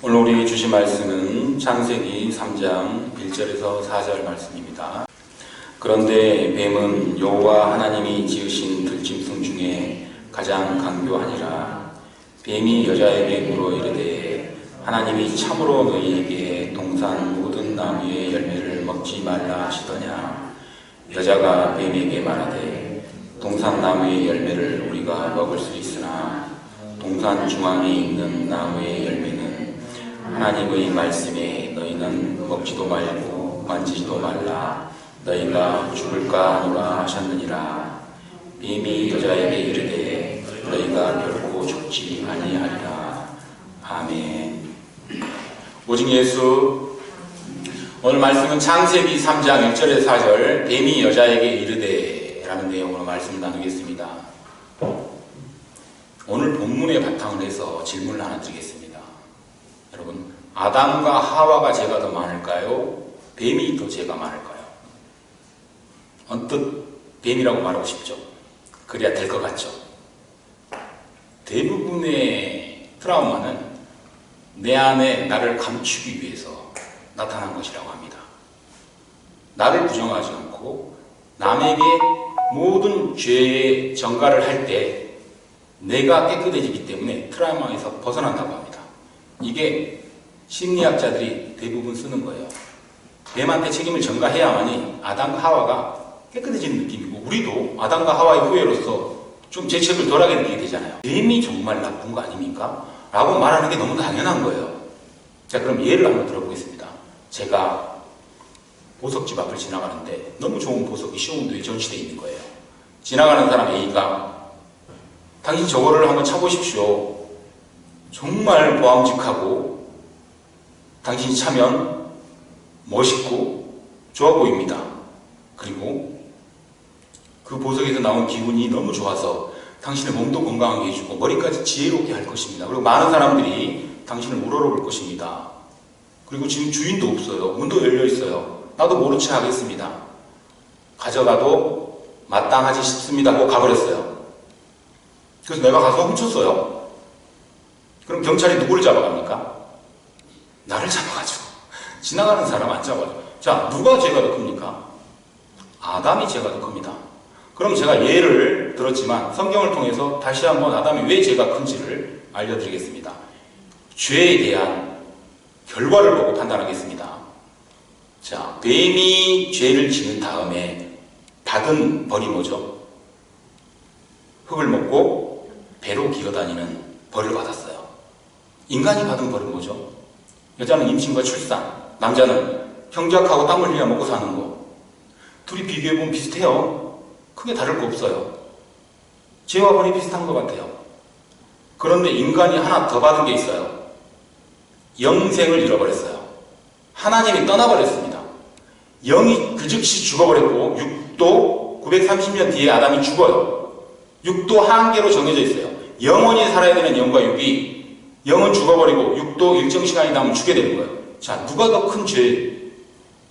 오늘 우리 주신 말씀은 창세기 3장 1절에서 4절 말씀입니다. 그런데 뱀은 여호와 하나님이 지으신 들짐승 중에 가장 강교하니라. 뱀이 여자에게 물어 이르되 하나님이 참으로 너희에게 동산 모든 나무의 열매를 먹지 말라 하시더냐. 여자가 뱀에게 말하되 동산 나무의 열매를 우리가 먹을 수 있으나 동산 중앙에 있는 나무의 열매는 하나님의 말씀에 너희는 먹지도 말고 만지지도 말라. 너희가 죽을까 하노라 하셨느니라. 뱀이 여자에게 이르되 너희가 결코 죽지 아니하리라. 아멘. 오직 예수. 오늘 말씀은 창세기 3장 1절에서 4절 뱀이 여자에게 이르되 라는 내용으로 말씀을 나누겠습니다. 오늘 본문의 바탕을 해서 질문을 하나 드리겠습니다. 여러분, 아담과 하와가 죄가 더 많을까요? 뱀이 더 죄가 많을까요? 언뜻 뱀이라고 말하고 싶죠. 그래야 될 것 같죠. 대부분의 트라우마는 내 안에 나를 감추기 위해서 나타난 것이라고 합니다. 나를 부정하지 않고 남에게 모든 죄의 전가를 할 때 내가 깨끗해지기 때문에 트라우마에서 벗어난다고 합니다. 이게 심리학자들이 대부분 쓰는 거예요. 뱀한테 책임을 전가해야만이 아담과 하와가 깨끗해지는 느낌이고, 우리도 아담과 하와의 후예로서 좀 죄책을 덜하게 느끼게 되잖아요. 뱀이 정말 나쁜 거 아닙니까? 라고 말하는 게 너무 당연한 거예요. 자, 그럼 예를 한번 들어보겠습니다. 제가 보석집 앞을 지나가는데 너무 좋은 보석이 쇼운도에 전시되어 있는 거예요. 지나가는 사람 A가 당신 저거를 한번 차보십시오. 정말 보암직하고 당신이 차면 멋있고 좋아 보입니다. 그리고 그 보석에서 나온 기운이 너무 좋아서 당신의 몸도 건강하게 해주고 머리까지 지혜롭게 할 것입니다. 그리고 많은 사람들이 당신을 우러러볼 것입니다. 그리고 지금 주인도 없어요. 문도 열려 있어요. 나도 모른 체 하겠습니다. 가져가도 마땅하지 싶습니다 하고 가버렸어요. 그래서 내가 가서 훔쳤어요. 그럼 경찰이 누구를 잡아갑니까? 나를 잡아가지고. 지나가는 사람 안 잡아요. 자, 누가 죄가 더 큽니까? 아담이 죄가 더 큽니다. 그럼 제가 예를 들었지만 성경을 통해서 다시 한번 아담이 왜 죄가 큰지를 알려드리겠습니다. 죄에 대한 결과를 보고 판단하겠습니다. 자, 뱀이 죄를 지은 다음에 받은 벌이 뭐죠? 흙을 먹고 배로 기어다니는 벌을 받았어요. 인간이 받은 벌은 뭐죠? 여자는 임신과 출산, 남자는 형제하고 땀 흘려 먹고 사는 거. 둘이 비교해보면 비슷해요. 크게 다를 거 없어요. 죄와 벌이 비슷한 것 같아요. 그런데 인간이 하나 더 받은 게 있어요. 영생을 잃어버렸어요. 하나님이 떠나버렸습니다. 영이 그 즉시 죽어버렸고, 육도 930년 뒤에 아담이 죽어요. 육도 한계로 정해져 있어요. 영원히 살아야 되는 영과 육이, 영은 죽어버리고 육도 일정 시간이 남으면 죽게 되는 거예요. 자, 누가 더 큰 죄,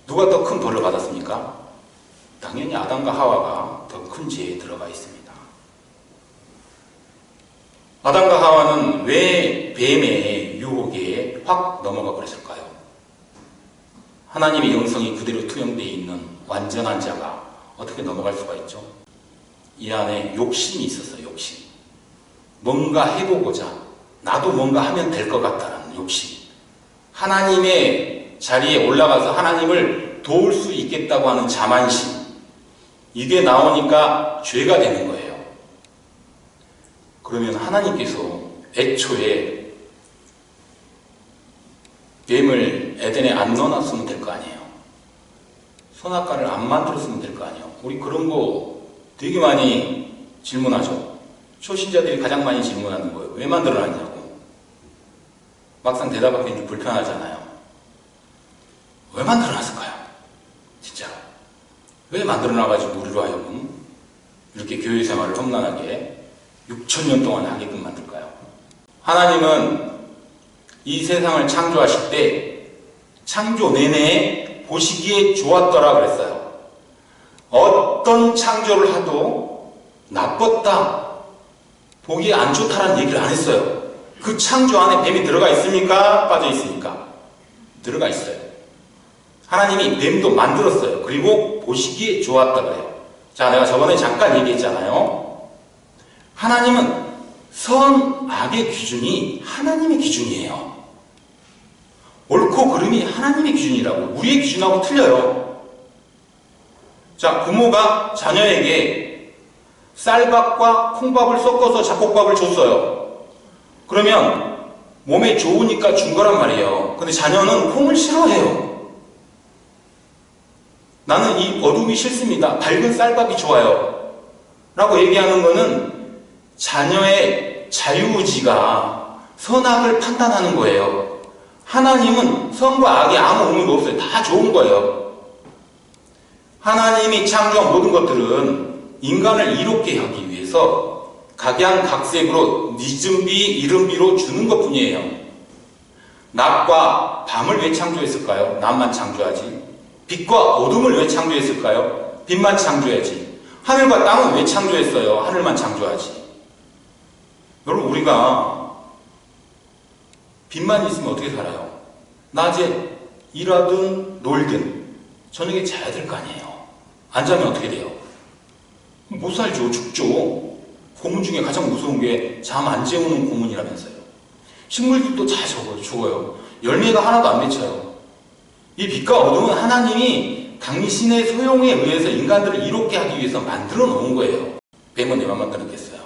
누가 더 큰 벌을 받았습니까? 당연히 아담과 하와가 더 큰 죄에 들어가 있습니다. 아담과 하와는 왜 뱀의 유혹에 확 넘어가 버렸을까요? 하나님의 영성이 그대로 투영되어 있는 완전한 자가 어떻게 넘어갈 수가 있죠? 이 안에 욕심이 있었어요. 욕심. 뭔가 해보고자, 나도 뭔가 하면 될 것 같다는 욕심. 하나님의 자리에 올라가서 하나님을 도울 수 있겠다고 하는 자만심. 이게 나오니까 죄가 되는 거예요. 그러면 하나님께서 애초에 뱀을 에덴에 안 넣어놨으면 될 거 아니에요. 선악과를 안 만들었으면 될 거 아니에요. 우리 그런 거 되게 많이 질문하죠. 초신자들이 가장 많이 질문하는 거예요. 왜 만들어놨냐고. 막상 대답하기 좀 불편하잖아요. 왜 만들어놨을까요? 진짜. 왜 만들어놔가지고 우리로 하여금 이렇게 교회 생활을 험난하게 6,000년 동안 하게끔 만들까요? 하나님은 이 세상을 창조하실 때 창조 내내 보시기에 좋았더라 그랬어요. 어떤 창조를 하도 나빴다, 보기에 안 좋다라는 얘기를 안 했어요. 그 창조 안에 뱀이 들어가 있습니까? 빠져 있습니까? 들어가 있어요. 하나님이 뱀도 만들었어요. 그리고 보시기에 좋았다 그래요. 자, 내가 저번에 잠깐 얘기했잖아요. 하나님은 선악의 기준이 하나님의 기준이에요. 옳고 그름이 하나님의 기준이라고. 우리의 기준하고 틀려요. 자, 부모가 자녀에게 쌀밥과 콩밥을 섞어서 잡곡밥을 줬어요. 그러면 몸에 좋으니까 준 거란 말이에요. 근데 자녀는 콩을 싫어해요. 나는 이 어둠이 싫습니다. 밝은 쌀밥이 좋아요. 라고 얘기하는 거는 자녀의 자유의지가 선악을 판단하는 거예요. 하나님은 선과 악이 아무 의미가 없어요. 다 좋은 거예요. 하나님이 창조한 모든 것들은 인간을 이롭게 하기 위해서 각양각색으로 니즘비, 이름비로 주는 것 뿐이에요. 낮과 밤을 왜 창조했을까요? 낮만 창조하지. 빛과 어둠을 왜 창조했을까요? 빛만 창조해야지. 하늘과 땅은 왜 창조했어요? 하늘만 창조하지. 여러분, 우리가 빛만 있으면 어떻게 살아요? 낮에 일하든 놀든 저녁에 자야 될 거 아니에요. 안 자면 어떻게 돼요? 못 살죠. 죽죠. 고문 중에 가장 무서운 게 잠 안 재우는 고문이라면서요. 식물들도 다 죽어요. 열매가 하나도 안 맺혀요. 이 빛과 어둠은 하나님이 당신의 소용에 의해서 인간들을 이롭게 하기 위해서 만들어 놓은 거예요. 뱀은 내 맘만 들었겠어요.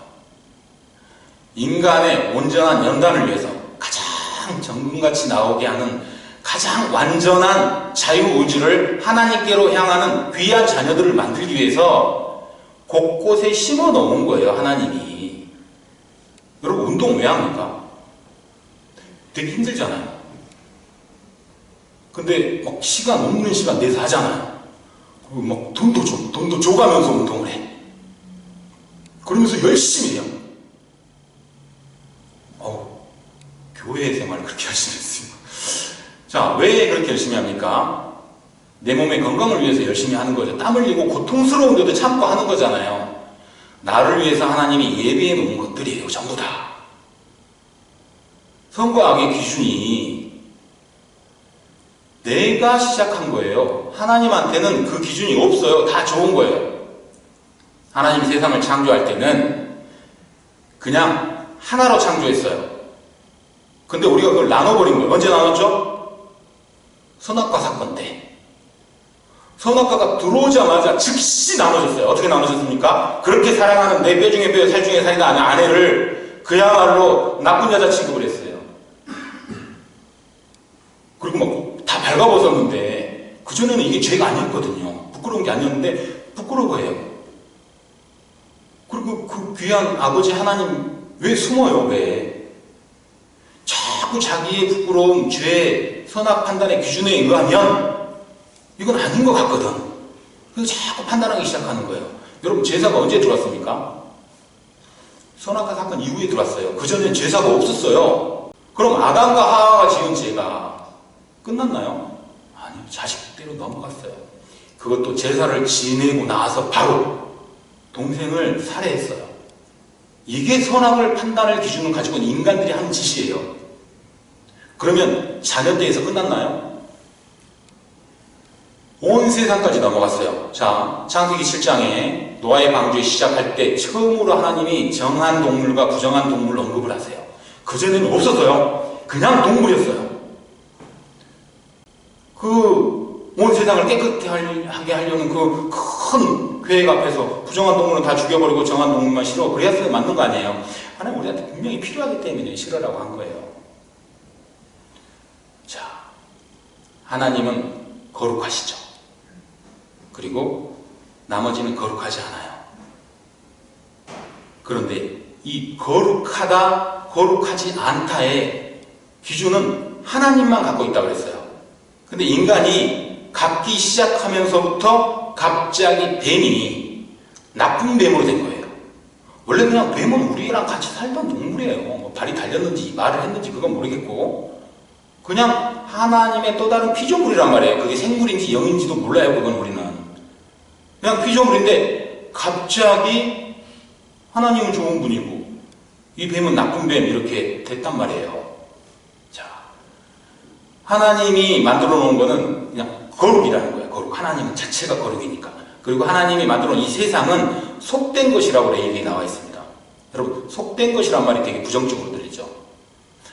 인간의 온전한 연단을 위해서 가장 정금같이 나오게 하는 가장 완전한 자유의지를 하나님께로 향하는 귀한 자녀들을 만들기 위해서 곳곳에 심어 놓은 거예요. 하나님이. 여러분, 운동 왜 합니까? 되게 힘들잖아요. 근데 막 시간 없는 시간 내서 하잖아요. 그리고 막 돈도 줘가면서 운동을 해. 그러면서 열심히 해요. 교회 생활 그렇게 열심히 했어요. 자, 왜 그렇게 열심히 합니까? 내 몸의 건강을 위해서 열심히 하는 거죠. 땀 흘리고 고통스러운데도 참고 하는 거잖아요. 나를 위해서 하나님이 예비해 놓은 것들이에요. 전부 다. 선과 악의 기준이 내가 시작한 거예요. 하나님한테는 그 기준이 없어요. 다 좋은 거예요. 하나님이 세상을 창조할 때는 그냥 하나로 창조했어요. 근데 우리가 그걸 나눠버린 거예요. 언제 나눴죠? 선악과 사건 때. 선악과가 들어오자마자 즉시 나눠졌어요. 어떻게 나눠졌습니까? 그렇게 사랑하는 내 뼈 중에 뼈, 살 중에 살이다 아닌 아내를 그야말로 나쁜 여자 취급을 했어요. 그리고 막 다 발가벗었는데 그전에는 이게 죄가 아니었거든요. 부끄러운 게 아니었는데 부끄러워해요. 그리고 그 귀한 아버지 하나님 왜 숨어요? 왜? 자꾸 자기의 부끄러움, 죄, 선악 판단의 기준에 의하면 이건 아닌 것 같거든. 그래서 자꾸 판단하기 시작하는 거예요. 여러분, 제사가 언제 들어왔습니까? 선악과 사건 이후에 들어왔어요. 그전엔 제사가 없었어요. 그럼 아담과 하와가 지은 죄가 끝났나요? 아니요. 자식대로 넘어갔어요. 그것도 제사를 지내고 나서 바로 동생을 살해했어요. 이게 선악을 판단할 기준을 가지고 있는 인간들이 하는 짓이에요. 그러면 자녀 때에서 끝났나요? 온 세상까지 넘어갔어요. 자, 창세기 7장에 노아의 방주에 시작할 때 처음으로 하나님이 정한 동물과 부정한 동물을 언급을 하세요. 그전에는 없었어요. 그냥 동물이었어요. 온 세상을 깨끗하게 하려는 그 큰 계획 앞에서 부정한 동물은 다 죽여버리고 정한 동물만 싫어. 그래야 맞는 거 아니에요. 하나님 우리한테 분명히 필요하기 때문에 싫어라고 한 거예요. 자, 하나님은 거룩하시죠. 그리고 나머지는 거룩하지 않아요. 그런데 이 거룩하다, 거룩하지 않다의 기준은 하나님만 갖고 있다고 그랬어요. 근데 인간이 갖기 시작하면서부터 갑자기 뱀이 나쁜 뱀으로 된 거예요. 원래 그냥 뱀은 우리랑 같이 살던 동물이에요. 뭐 발이 달렸는지 말을 했는지 그건 모르겠고 그냥 하나님의 또 다른 피조물이란 말이에요. 그게 생물인지 영인지도 몰라요. 그건 우리는. 그냥 피조물인데 갑자기 하나님은 좋은 분이고 이 뱀은 나쁜 뱀 이렇게 됐단 말이에요. 자, 하나님이 만들어 놓은 거는 그냥 거룩이라는 거예요. 거룩. 하나님 자체가 거룩이니까. 그리고 하나님이 만들어 놓은 이 세상은 속된 것이라고 레일이 나와 있습니다. 여러분, 속된 것이란 말이 되게 부정적으로 들리죠?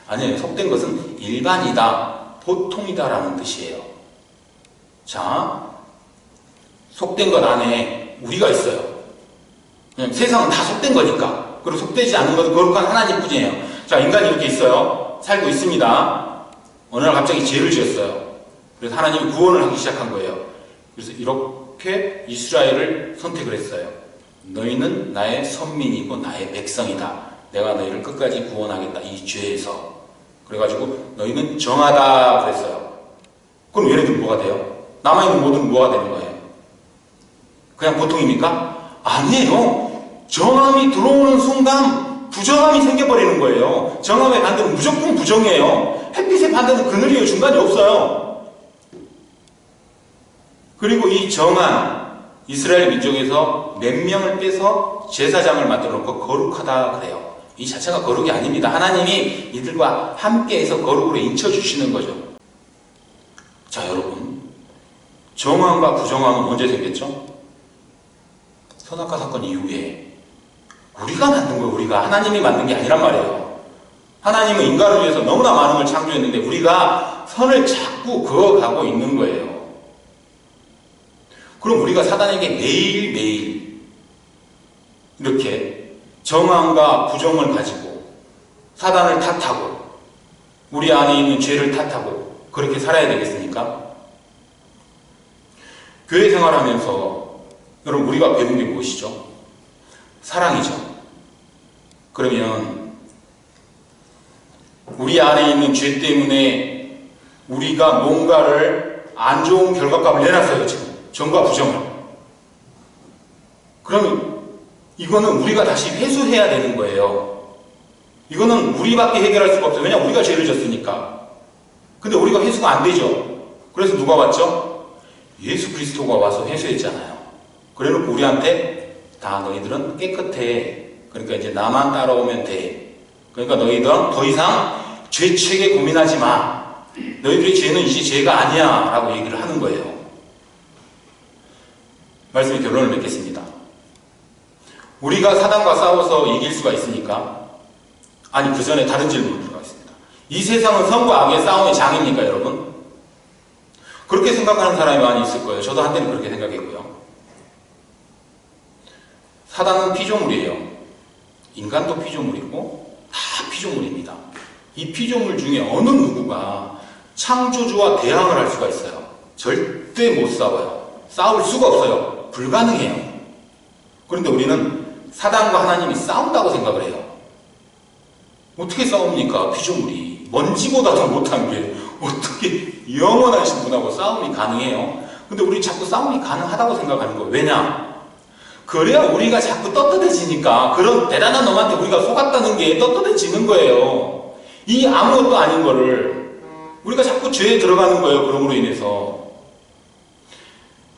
아니에요. 속된 것은 일반이다, 보통이다라는 뜻이에요. 자, 속된 것 안에 우리가 있어요. 그냥 세상은 다 속된 거니까. 그리고 속되지 않은 것은 거룩한 하나님뿐이에요. 자, 인간이 이렇게 있어요. 살고 있습니다. 어느 날 갑자기 죄를 지었어요. 그래서 하나님이 구원을 하기 시작한 거예요. 그래서 이렇게 이스라엘을 선택을 했어요. 너희는 나의 선민이고 나의 백성이다. 내가 너희를 끝까지 구원하겠다. 이 죄에서. 그래가지고 너희는 정하다 그랬어요. 그럼 얘네들 뭐가 돼요? 남아있는 모든 뭐가 되는 거예요? 그냥 보통입니까? 아니에요. 정함이 들어오는 순간 부정함이 생겨버리는 거예요. 정함의 반대는 무조건 부정이에요. 햇빛의 반대는 그늘이에요. 중간이 없어요. 그리고 이 정한 이스라엘 민족에서 몇 명을 빼서 제사장을 만들어 놓고 거룩하다 그래요. 이 자체가 거룩이 아닙니다. 하나님이 이들과 함께해서 거룩으로 인쳐주시는 거죠. 자, 여러분, 정함과 부정함은 언제 생겼죠? 선악과 사건 이후에. 우리가 만든 거예요. 우리가. 하나님이 만든 게 아니란 말이에요. 하나님은 인간을 위해서 너무나 많은 걸 창조했는데 우리가 선을 자꾸 그어가고 있는 거예요. 그럼 우리가 사단에게 매일매일 이렇게 정함과 부정을 가지고 사단을 탓하고 우리 안에 있는 죄를 탓하고 그렇게 살아야 되겠습니까? 교회 생활하면서 여러분 우리가 배운 게 무엇이죠? 사랑이죠. 그러면 우리 안에 있는 죄 때문에 우리가 뭔가를 안 좋은 결과값을 내놨어요. 지금 정과 부정을. 그러면 이거는 우리가 다시 회수해야 되는 거예요. 이거는 우리밖에 해결할 수가 없어요. 왜냐하면 우리가 죄를 졌으니까. 근데 우리가 회수가 안 되죠. 그래서 누가 왔죠? 예수 그리스도가 와서 회수했잖아요. 그래놓고 우리한테 다 너희들은 깨끗해. 그러니까 이제 나만 따라오면 돼. 그러니까 너희들은 더 이상 죄책에 고민하지 마. 너희들의 죄는 이제 죄가 아니야. 라고 얘기를 하는 거예요. 말씀의 결론을 맺겠습니다. 우리가 사단과 싸워서 이길 수가 있습니까? 아니, 그 전에 다른 질문을 들어가겠습니다. 이 세상은 선과 악의 싸움의 장입니까, 여러분? 그렇게 생각하는 사람이 많이 있을 거예요. 저도 한때는 그렇게 생각했고요. 사단은 피조물이에요. 인간도 피조물이고 다 피조물입니다. 이 피조물 중에 어느 누구가 창조주와 대항을 할 수가 있어요? 절대 못 싸워요. 싸울 수가 없어요. 불가능해요. 그런데 우리는 사단과 하나님이 싸운다고 생각을 해요. 어떻게 싸웁니까? 피조물이. 먼지보다도 못한 게 어떻게 영원하신 분하고 싸움이 가능해요? 근데 우리 자꾸 싸움이 가능하다고 생각하는 거예요. 왜냐? 그래야 우리가 자꾸 떳떳해지니까 그런 대단한 놈한테 우리가 속았다는 게 떳떳해지는 거예요. 이 아무것도 아닌 거를 우리가 자꾸 죄에 들어가는 거예요. 그럼으로 인해서.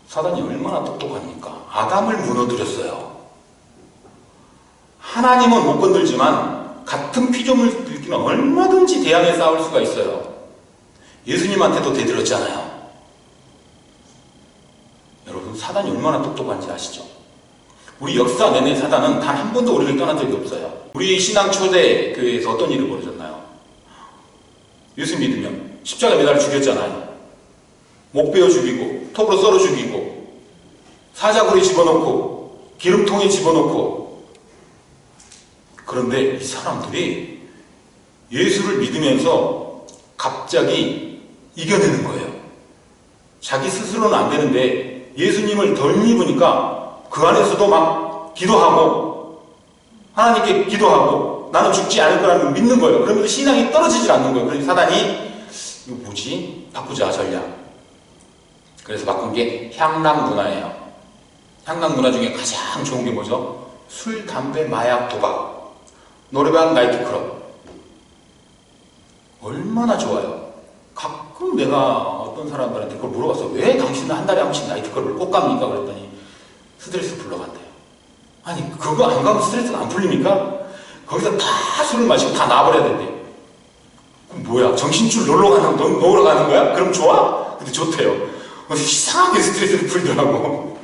사단이 얼마나 똑똑합니까? 아담을 무너뜨렸어요. 하나님은 못 건들지만 같은 피조물들끼리는 얼마든지 대항해 싸울 수가 있어요. 예수님한테도 대들었잖아요. 여러분, 사단이 얼마나 똑똑한지 아시죠? 우리 역사 내내 사단은 단 한 번도 우리를 떠난 적이 없어요. 우리 신앙 초대 교회에서 어떤 일이 벌어졌나요? 예수 믿으면 십자가 매달 죽였잖아요. 목 베어 죽이고 톱으로 썰어 죽이고 사자굴에 집어넣고 기름통에 집어넣고. 그런데 이 사람들이 예수를 믿으면서 갑자기 이겨내는 거예요. 자기 스스로는 안 되는데 예수님을 덜 믿으니까 그 안에서도 막 기도하고 하나님께 기도하고 나는 죽지 않을 거라는 믿는 거예요. 그러면서 신앙이 떨어지질 않는 거예요. 그래서 사단이 이거 뭐지? 바꾸자 전략. 그래서 바꾼 게 향락 문화예요. 향락 문화 중에 가장 좋은 게 뭐죠? 술, 담배, 마약, 도박, 노래방, 나이트클럽. 얼마나 좋아요. 가끔 내가 어떤 사람들한테 그걸 물어봤어요. 왜 당신은 한 달에 한 번씩 나이트클럽을 꼭 갑니까? 그랬더니 스트레스 풀러 간대요. 아니, 그거 안 가면 스트레스가 안 풀립니까? 거기서 다 술을 마시고 다 나와버려야 된대. 그럼 뭐야? 정신줄 놓으러 가는 거야? 그럼 좋아? 근데 좋대요. 이상하게 스트레스를 풀더라고.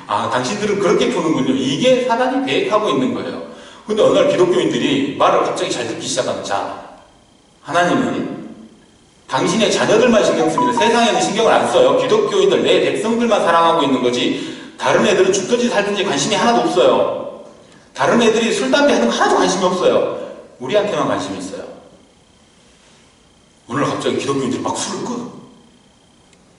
아, 당신들은 그렇게 푸는군요. 이게 사단이 계획하고 있는 거예요. 근데 어느 날 기독교인들이 말을 갑자기 잘 듣기 시작하면, 자, 하나님은 당신의 자녀들만 신경 씁니다. 세상에는 신경을 안 써요. 기독교인들, 내 백성들만 사랑하고 있는 거지, 다른 애들은 죽든지 살든지 관심이 하나도 없어요. 다른 애들이 술, 담배 하는 거 하나도 관심이 없어요. 우리한테만 관심이 있어요. 오늘 갑자기 기독교인들이 막 술을 끊어.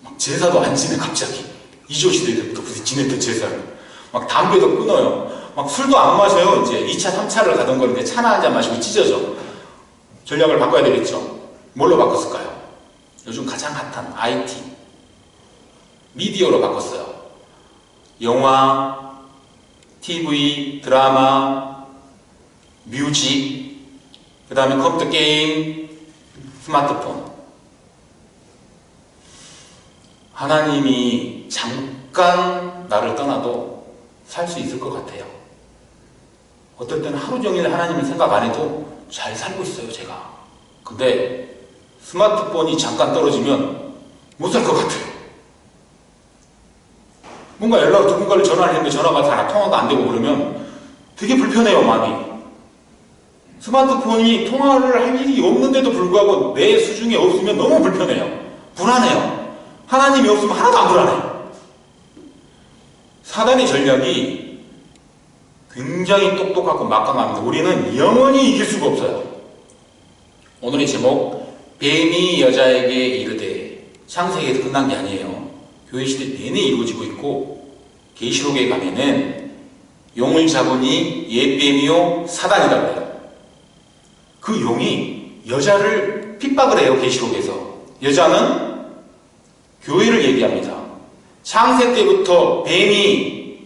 막 제사도 안 지내, 갑자기. 이조시대 때부터 지냈던 제사를. 막 담배도 끊어요. 막 술도 안 마셔요. 이제 2차, 3차를 가던 건데 차나 한잔 마시고 찢어져. 전략을 바꿔야 되겠죠. 뭘로 바꿨을까요? 요즘 가장 핫한 IT. 미디어로 바꿨어요. 영화, TV, 드라마, 뮤직, 그 다음에 컴퓨터 게임, 스마트폰. 하나님이 잠깐 나를 떠나도 살 수 있을 것 같아요. 어떨 때는 하루 종일 하나님을 생각 안 해도 잘 살고 있어요, 제가. 근데 스마트폰이 잠깐 떨어지면 못 살 것 같아요. 뭔가 누군가를 전화를 했는데 전화가 잘 통화가 안 되고 그러면 되게 불편해요, 마음이. 스마트폰이 통화를 할 일이 없는데도 불구하고 내 수중에 없으면 너무 불편해요. 불안해요. 하나님이 없으면 하나도 안 불안해요. 사단의 전략이 굉장히 똑똑하고 막강합니다. 우리는 영원히 이길 수가 없어요. 오늘의 제목, 뱀이 여자에게 이르되. 창세기에서 끝난 게 아니에요. 교회 시대 내내 이루어지고 있고, 계시록에 가면은 용을 잡으니 옛뱀이요 사단이라고 해요. 그 용이 여자를 핍박을 해요. 계시록에서 여자는 교회를 얘기합니다. 창세 때부터 뱀이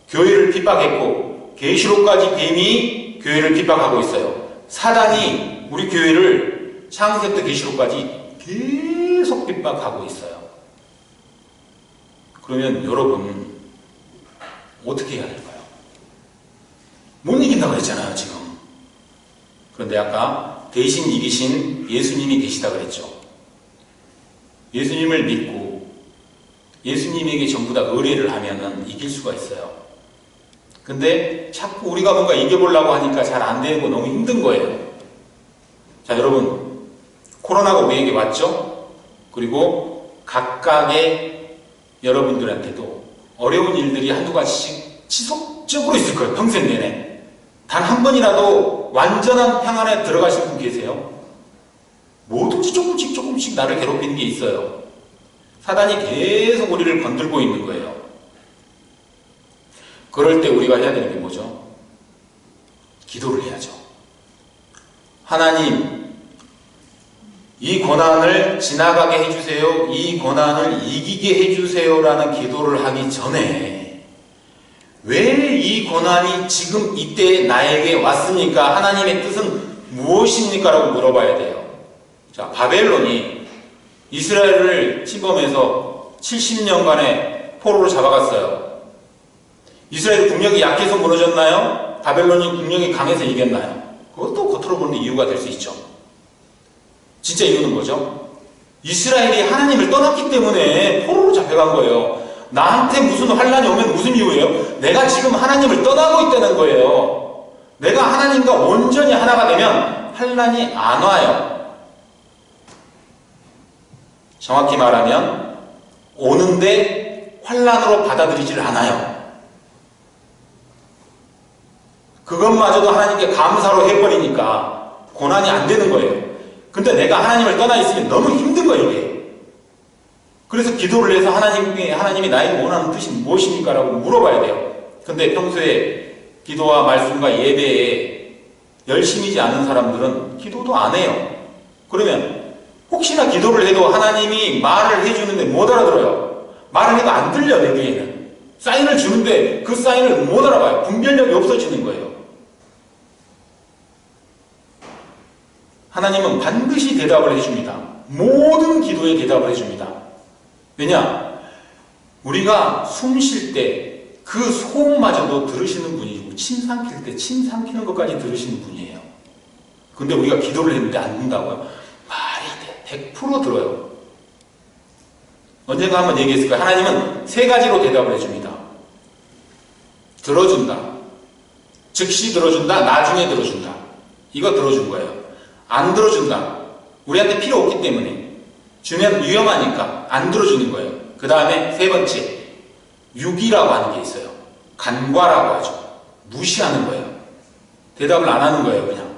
교회를 핍박했고 계시록까지 뱀이 교회를 핍박하고 있어요. 사단이 우리 교회를 창세부터 계시록까지 계속 핍박하고 있어요. 그러면 여러분 어떻게 해야 될까요? 못 이긴다고 했잖아요, 지금. 그런데 아까 대신 이기신 예수님이 계시다 그랬죠. 예수님을 믿고 예수님에게 전부 다 의뢰를 하면은 이길 수가 있어요. 근데 자꾸 우리가 뭔가 이겨보려고 하니까 잘 안 되고 너무 힘든 거예요. 자, 여러분, 코로나가 우리에게 왔죠? 그리고 각각의 여러분들한테도 어려운 일들이 한두 가지씩 지속적으로 있을 거예요. 평생 내내. 단 한 번이라도 완전한 평안에 들어가신 분 계세요? 뭐든지 조금씩 나를 괴롭히는 게 있어요. 사단이 계속 우리를 건들고 있는 거예요. 그럴 때 우리가 해야 되는 게 뭐죠? 기도를 해야죠. 하나님, 이 고난을 지나가게 해주세요. 이 고난을 이기게 해주세요라는 기도를 하기 전에 왜 이 고난이 지금 이때 나에게 왔습니까? 하나님의 뜻은 무엇입니까? 라고 물어봐야 돼요. 자, 바벨론이 이스라엘을 침범해서 70년간의 포로로 잡아갔어요. 이스라엘 국력이 약해서 무너졌나요? 바벨론이 국력이 강해서 이겼나요? 그것도 겉으로 보는 이유가 될 수 있죠. 진짜 이유는 뭐죠? 이스라엘이 하나님을 떠났기 때문에 포로로 잡혀간 거예요. 나한테 무슨 환란이 오면 무슨 이유예요? 내가 지금 하나님을 떠나고 있다는 거예요. 내가 하나님과 온전히 하나가 되면 환란이 안 와요. 정확히 말하면 오는데 환란으로 받아들이질 않아요. 그것마저도 하나님께 감사로 해버리니까 고난이 안 되는 거예요. 근데 내가 하나님을 떠나 있으면 너무 힘든 거예요, 이게. 그래서 기도를 해서 하나님이 나에게 원하는 뜻이 무엇입니까? 라고 물어봐야 돼요. 근데 평소에 기도와 말씀과 예배에 열심이지 않은 사람들은 기도도 안 해요. 그러면 혹시나 기도를 해도 하나님이 말을 해주는데 못 알아들어요. 말을 해도 안 들려, 내 귀에는. 사인을 주는데 그 사인을 못 알아봐요. 분별력이 없어지는 거예요. 하나님은 반드시 대답을 해줍니다. 모든 기도에 대답을 해줍니다. 왜냐? 우리가 숨 쉴 때 그 소음마저도 들으시는 분이고 침 삼킬 때 침 삼키는 것까지 들으시는 분이에요. 근데 우리가 기도를 했는데 안 된다고요? 말이 안 돼. 100% 들어요. 언젠가 한번 얘기했을 거예요. 하나님은 세 가지로 대답을 해줍니다. 들어준다. 즉시 들어준다. 나중에 들어준다. 이거 들어준 거예요. 안 들어준다. 우리한테 필요 없기 때문에. 주면 위험하니까 안 들어주는 거예요. 그 다음에 세 번째, 유기라고 하는 게 있어요. 간과라고 하죠. 무시하는 거예요. 대답을 안 하는 거예요, 그냥.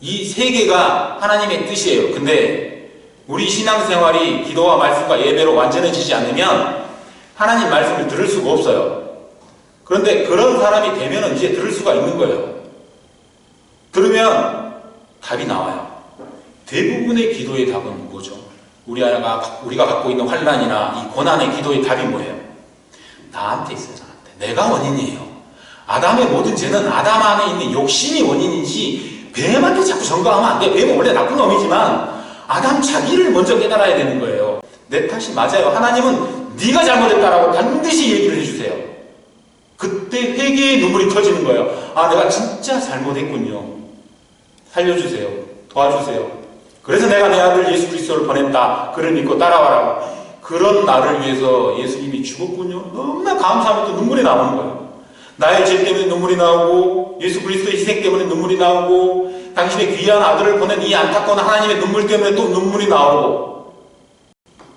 이 세 개가 하나님의 뜻이에요. 근데 우리 신앙생활이 기도와 말씀과 예배로 완전해지지 않으면 하나님 말씀을 들을 수가 없어요. 그런데 그런 사람이 되면 이제 들을 수가 있는 거예요. 들으면 답이 나와요. 대부분의 기도의 답은 뭐죠? 우리가 갖고 있는 환난이나 이 고난의 기도의 답이 뭐예요? 나한테 있어요, 나한테. 내가 원인이에요. 아담의 모든 죄는 아담 안에 있는 욕심이 원인이지 뱀한테 자꾸 전가하면 안 돼요. 뱀은 원래 나쁜 놈이지만 아담 자기를 먼저 깨달아야 되는 거예요. 내 탓이 맞아요. 하나님은 네가 잘못했다라고 반드시 얘기를 해주세요. 그때 회개의 눈물이 터지는 거예요. 아, 내가 진짜 잘못했군요. 살려주세요. 도와주세요. 그래서 내가 내 아들 예수 그리스도를 보냈다. 그를 믿고 따라와라고. 그런 나를 위해서 예수님이 죽었군요. 너무나 감사하면 또 눈물이 나오는 거예요. 나의 죄 때문에 눈물이 나오고 예수 그리스도의 희생 때문에 눈물이 나오고 당신의 귀한 아들을 보낸 이 안타까운 하나님의 눈물 때문에 또 눈물이 나오고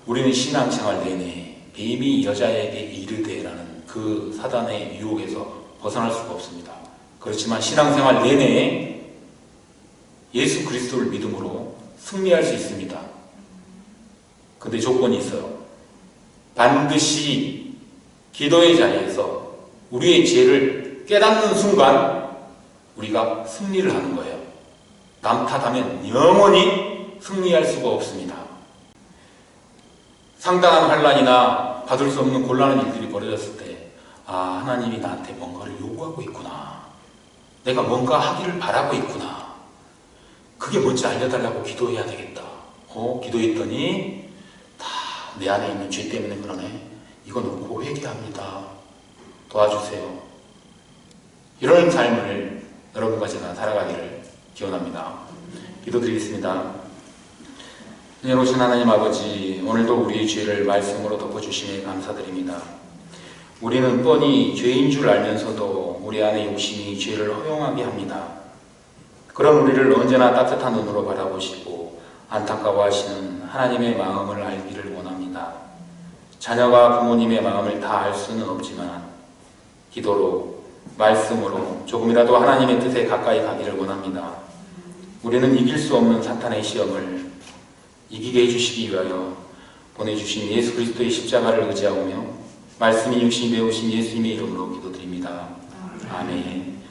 우리는 신앙생활 내내 뱀이 여자에게 이르되라는 그 사단의 유혹에서 벗어날 수가 없습니다. 그렇지만 신앙생활 내내 예수 그리스도를 믿음으로 승리할 수 있습니다. 근데 조건이 있어요. 반드시 기도의 자리에서 우리의 죄를 깨닫는 순간 우리가 승리를 하는 거예요. 남 탓하면 영원히 승리할 수가 없습니다. 상당한 환난이나 받을 수 없는 곤란한 일들이 벌어졌을 때 하나님이 나한테 뭔가를 요구하고 있구나. 내가 뭔가 하기를 바라고 있구나. 그게 뭔지 알려달라고 기도해야 되겠다. 기도했더니 다 내 안에 있는 죄 때문에 그러네. 이거 놓고 회개합니다. 도와주세요. 이런 삶을 여러분과 제가 살아가기를 기원합니다. 기도드리겠습니다. 은혜로우신 하나님 아버지, 오늘도 우리의 죄를 말씀으로 덮어주시니 감사드립니다. 우리는 뻔히 죄인 줄 알면서도 우리 안에 욕심이 죄를 허용하게 합니다. 그런 우리를 언제나 따뜻한 눈으로 바라보시고 안타까워하시는 하나님의 마음을 알기를 원합니다. 자녀가 부모님의 마음을 다 알 수는 없지만 기도로, 말씀으로 조금이라도 하나님의 뜻에 가까이 가기를 원합니다. 우리는 이길 수 없는 사탄의 시험을 이기게 해주시기 위하여 보내주신 예수 그리스도의 십자가를 의지하오며 말씀이 육신이 되어오신 예수님의 이름으로 기도드립니다. 아멘.